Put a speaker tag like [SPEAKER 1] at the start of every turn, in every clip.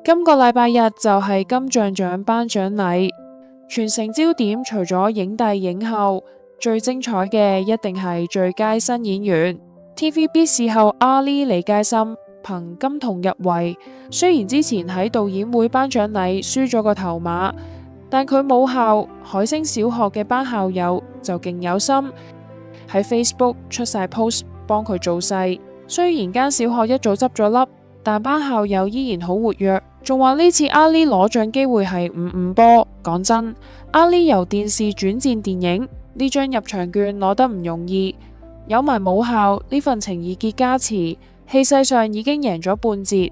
[SPEAKER 1] 今個禮拜日就係金像獎頒獎禮，全城焦點除咗影帝影后，最精彩嘅一定係最佳新演員。TVB 視后阿 Lee 李佳芯憑金童入圍，雖然之前喺導演會頒獎禮輸咗個頭馬，但佢母校海星小學嘅班校友就勁有心，喺 Facebook 出晒 post 幫佢造勢。雖然間小學一早執咗笠，但班校友依然好活躍，仲話呢次阿 Lee 攞獎機會係5-5波。講真，阿 Lee 由電視轉戰電影，呢張入場券攞得唔容易，有埋母校呢份情意結加持，氣勢上已經贏咗半截。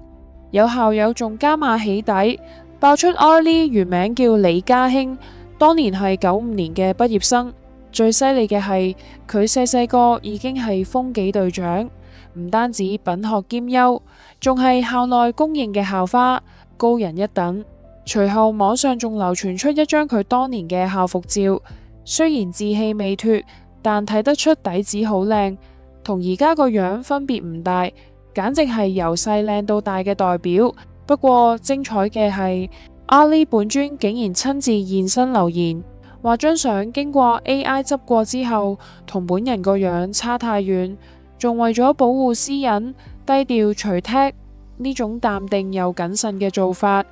[SPEAKER 1] 有校友仲加碼起底，爆出阿 Lee 原名叫李家興，當年係95年嘅畢業生。最犀利嘅係佢細個已經係風紀隊長，唔單止品學兼優，仲係校內公認嘅校花，高人一等。隨後網上仲流傳出一張佢當年嘅校服照，雖然稚氣未脫，但睇得出底子好靚，同而家個樣分別唔大，簡直係由細靚到大嘅代表。不過精彩嘅係阿 Lee 本尊竟然親自現身留言，話張相經過 AI 執過之後，同本人個樣差太遠，仲為咗保護私隱，低調除 tag， 呢種淡定又謹慎嘅做法，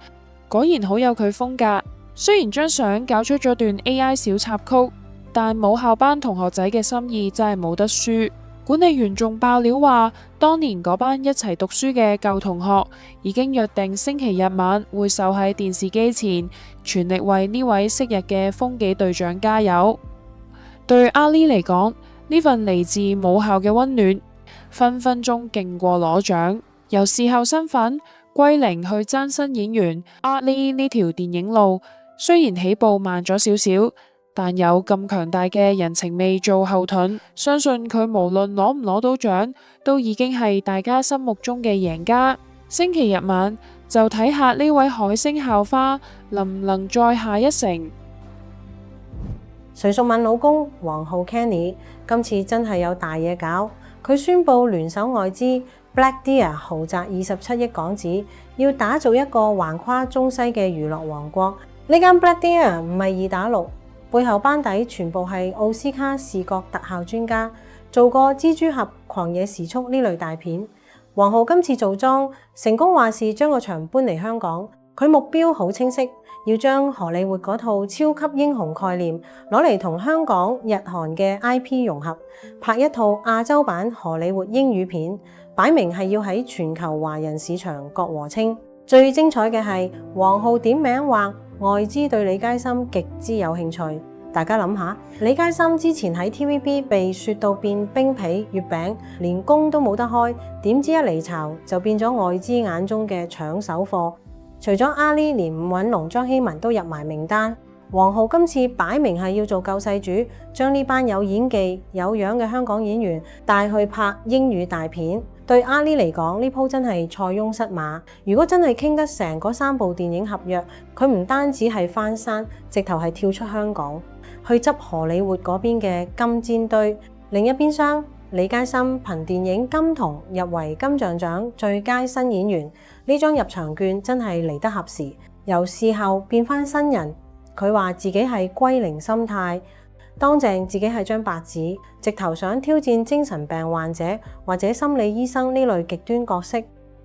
[SPEAKER 1] 果然好有佢風格。雖然張相搞出咗段 AI 小插曲，但母校班同學仔嘅心意真係冇得輸。管理員仲爆料話，當年嗰班一齊讀書嘅舊同學已經約定星期日晚會守喺電視機前，全力為呢位昔日嘅風紀隊長加油。對阿 Lee 嚟講，呢份嚟自母校嘅溫暖，分分鐘勁過攞獎。由視後身份歸零去爭新演員，阿 Lee 呢條電影路雖然起步慢咗少少，但有咁強大嘅人情味做後盾，相信佢無論攞唔攞到獎，都已經係大家心目中嘅贏家。星期日晚就睇下呢位海星校花能唔能再下一城。
[SPEAKER 2] 徐淑敏老公黃浩 Kenny 今次真係有大嘢搞，佢宣布聯手外資 Black Deer 豪擲27億港紙，要打造一個橫跨中西嘅娛樂王國。呢間 Black Deer 唔係2打6，背後班底全部係奧斯卡視覺特效專家，做過蜘蛛俠、狂野時速呢類大片。黃浩今次做莊成功，話事將個場搬嚟香港，佢目標好清晰，要將荷里活嗰套超級英雄概念攞嚟同香港、日韓嘅 IP 融合，拍一套亞洲版荷里活英語片，擺明係要喺全球華人市場割禾青。最精彩嘅係黃浩點名話外資對李佳芯極之有興趣。大家諗下，李佳芯之前喺 TVB 被雪到變冰皮月餅，連工都冇得開，點知一離巢就變咗外資眼中嘅搶手貨。除咗阿 Lee，連伍允龍、張曦雯都入埋名單。黃浩今次擺明係要做救世主，將呢班有演技有樣嘅香港演員帶去拍英語大片。對阿 Lee 嚟講，呢鋪真係塞翁失馬。如果真係傾得成嗰3部電影合約，佢唔單止係翻山，直頭係跳出香港去執荷里活嗰邊嘅金煎堆。另一邊廂，李佳芯憑電影《金童》入圍金像獎最佳新演員，呢張入場券真係嚟得合時。由事後變翻新人，佢話自己係歸零心態，當正自己係張白紙，直頭想挑戰精神病患者或者心理醫生呢類極端角色。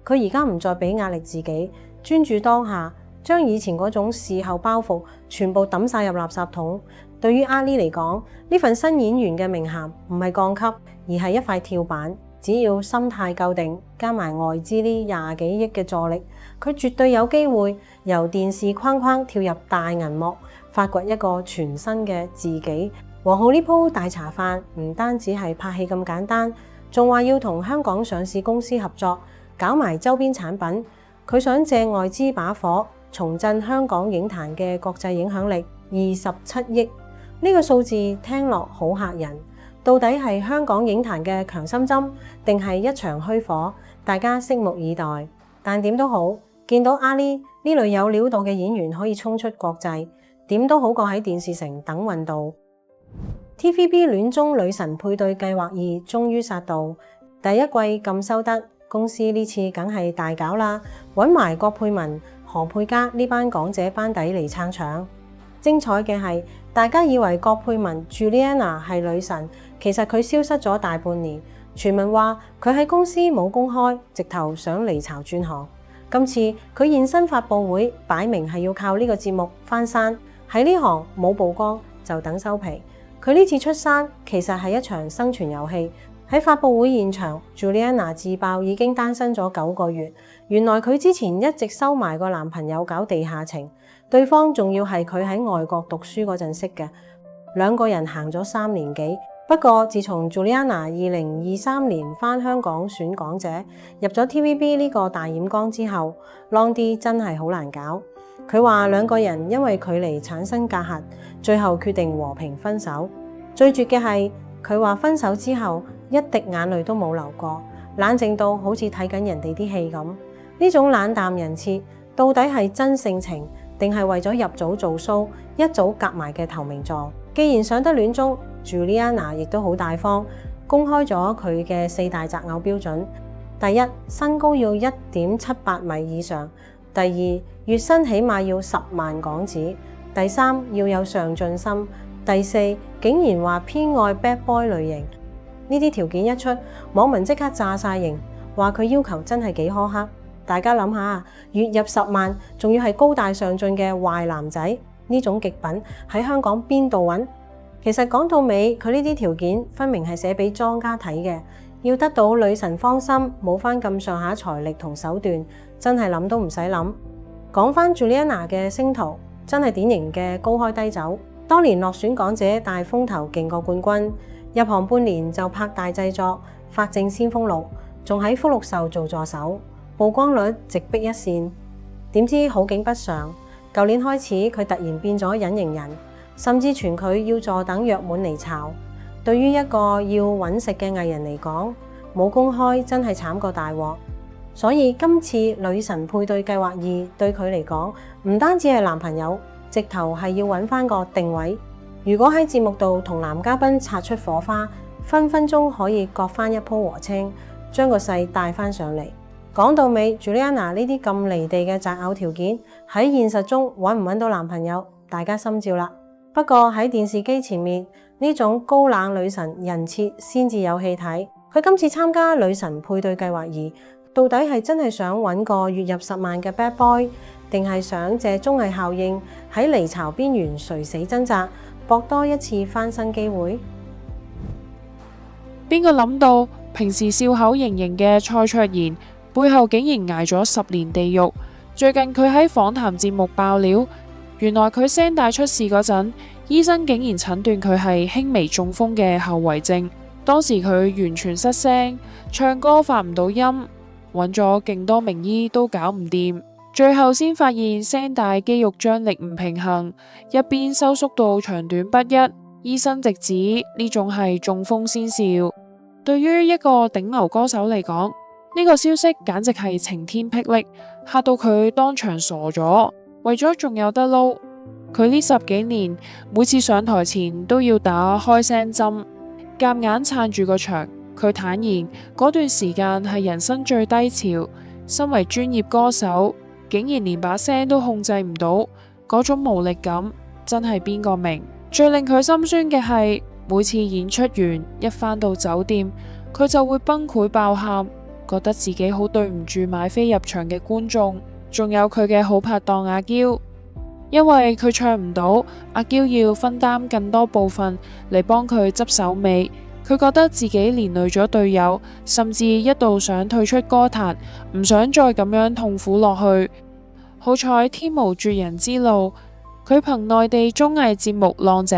[SPEAKER 2] 佢而家唔再俾壓力自己，專注當下，將以前嗰種事後包袱全部抌晒入垃圾桶。對於阿 Lee 嚟講，呢份新演員嘅名銜唔係降級，而係一塊跳板。只要心態夠定，加埋外資呢20幾億嘅助力，佢絕對有機會由電視框框跳入大銀幕，發掘一個全新嘅自己。黃浩呢鋪大茶飯唔單止係拍戲咁簡單，仲話要同香港上市公司合作，搞埋周邊產品。佢想借外資把火，重振香港影壇嘅國際影響力。27億呢個數字聽落好嚇人，到底係香港影壇嘅強心針，定係一場虛火？大家拭目以待。但點都好，見到阿 Lee 呢類有料到嘅演員可以衝出國際，點都好過喺電視城等運到。TVB 戀中女神配對計劃2終於殺到，第一季咁收得，公司呢次梗係大搞啦，揾埋郭佩文何佩嘉呢班港姐班底嚟撐場。精彩嘅係，大家以為葛佩文 Juliana 係女神，其實佢消失咗大半年。傳聞話佢喺公司冇公開，直頭想離巢轉行。今次佢現身發佈會，擺明係要靠呢個節目翻山。喺呢行冇曝光就等收皮。佢呢次出山其實係一場生存遊戲。喺發佈會現場 ，Juliana 自爆已經單身咗9個月。原來佢之前一直收埋個男朋友搞地下情，對方仲要係佢喺外國讀書嗰陣識嘅。兩個人行咗3年幾。不過自從 Juliana 2023年返香港選港姐，入咗 TVB 呢個大染缸之後，Long D 真係好難搞。佢話兩個人因為距離產生隔閡，最後決定和平分手。最絕嘅係佢話分手之後一滴眼淚都冇流過，冷靜到好似睇緊人哋啲戲咁。呢種冷淡人設到底係真性情定係為咗入組做 show 一早夾埋嘅投名狀？既然上得戀綜，Juliana 亦都好大方，公開咗佢嘅4大擇偶標準。第一，身高要1.78米以上；第二，月薪起碼要10萬港紙；第三，要有上進心；第四，竟然話偏愛 bad boy 類型。呢啲條件一出，網民即刻炸晒型，話佢要求真係幾苛刻。大家諗下，月入10萬，仲要係高大上進嘅壞男仔，呢種極品喺香港邊度揾？其實講到尾，佢呢啲條件分明係寫俾莊家睇嘅，要得到女神芳心，冇翻咁上下財力同手段，真係諗都唔使諗。講翻 Juliana 嘅星途，真係典型嘅高開低走。當年落選港姐，大風頭勁過冠軍，入行半年就拍大製作《法證先鋒錄》，仲喺福祿壽做助手，曝光率直逼一線。點知好景不常，舊年開始佢突然變咗隱形人。甚至傳佢要坐等約滿離巢。對於一個要揾食嘅藝人嚟講，冇公開真係慘過大鑊。所以今次女神配對計劃2對佢嚟講，唔單止係男朋友，直頭係要揾翻個定位。如果喺節目度同男嘉賓擦出火花，分分鐘可以割翻一鋪和青，將個勢帶翻上嚟。講到尾 ，Juliana 呢啲咁離地嘅擇偶條件，喺現實中揾唔揾到男朋友，大家心照啦。不過喺電視機前面，呢種高冷女神人設先至有戲睇。佢今次參加女神配對計劃2，到底係真係想揾個月入10萬嘅 bad boy， 定係想借綜藝效應喺離巢邊緣垂死掙扎，搏多一次翻身機會？
[SPEAKER 1] 邊個諗到平時笑口盈盈嘅蔡卓妍，背後竟然挨咗10年地獄？最近佢喺訪談節目爆料，原來佢聲帶出事嗰陣，醫生竟然診斷佢係輕微中風嘅後遺症。當時佢完全失聲，唱歌發唔到音，揾咗勁多名醫都搞唔掂，最後先發現聲帶肌肉張力唔平衡，一邊收縮到長短不一。醫生直指呢種係中風先兆。對於一個頂流歌手嚟講，呢個消息簡直係晴天霹靂，嚇到佢當場傻咗。為咗仲有得撈，佢呢10幾年每次上台前都要打開聲針，夾硬撐住個場。佢坦言嗰段時間係人生最低潮，身為專業歌手，竟然連把聲都控制唔到，嗰種無力感真係邊個明？最令佢心酸嘅係，每次演出完一返到酒店，佢就會崩潰爆喊，覺得自己好對唔住買飛入場嘅觀眾。仲有佢嘅好拍檔阿嬌，因為佢唱唔到，阿嬌要分擔更多部分嚟幫佢執手尾。佢覺得自己連累咗隊友，甚至一度想退出歌壇，唔想再咁樣痛苦落去。好彩天無絕人之路，佢憑內地綜藝節目《浪姐》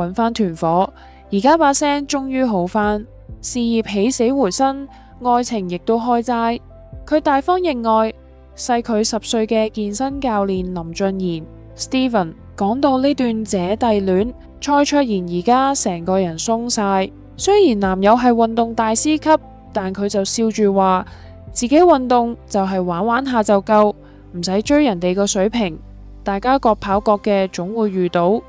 [SPEAKER 1] 揾翻團伙，而家把聲終於好翻，事業起死回生，愛情亦都開齋。佢大方認愛細佢10歲嘅健身教練林俊賢 Steven。 講到呢段姐弟戀，蔡卓妍而家成個人鬆晒。雖然男友係運動大師級，但佢就笑住話自己運動就係玩玩下就夠，唔使追人哋個水平，大家各跑各嘅，總會遇到。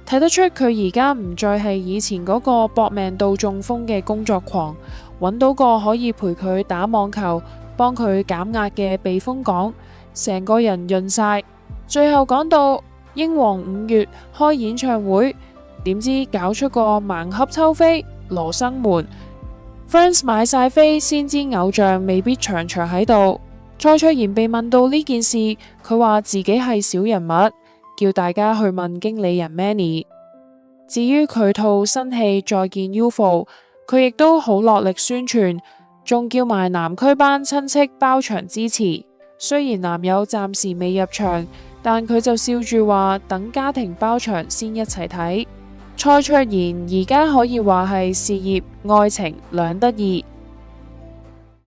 [SPEAKER 1] 睇得出佢而家唔再係以前嗰個搏命到中風嘅工作狂，揾到個可以陪佢打網球幫佢減壓嘅避風港，成個人潤晒。最後講到英皇5月開演唱會，點知搞出個盲盒抽飛，羅生門。fans 買晒飛先知偶像未必場場喺度。蔡卓妍被問到呢件事，佢話自己係小人物，叫大家去問經理人 Manny。至於佢套新戲再見 UFO， 佢亦都好落力宣傳，仲叫埋南區班親戚包場支持。雖然男友暫時未入場，但佢就笑住話等家庭包場先一齊睇。蔡卓妍而家可以話係事業愛情兩得意。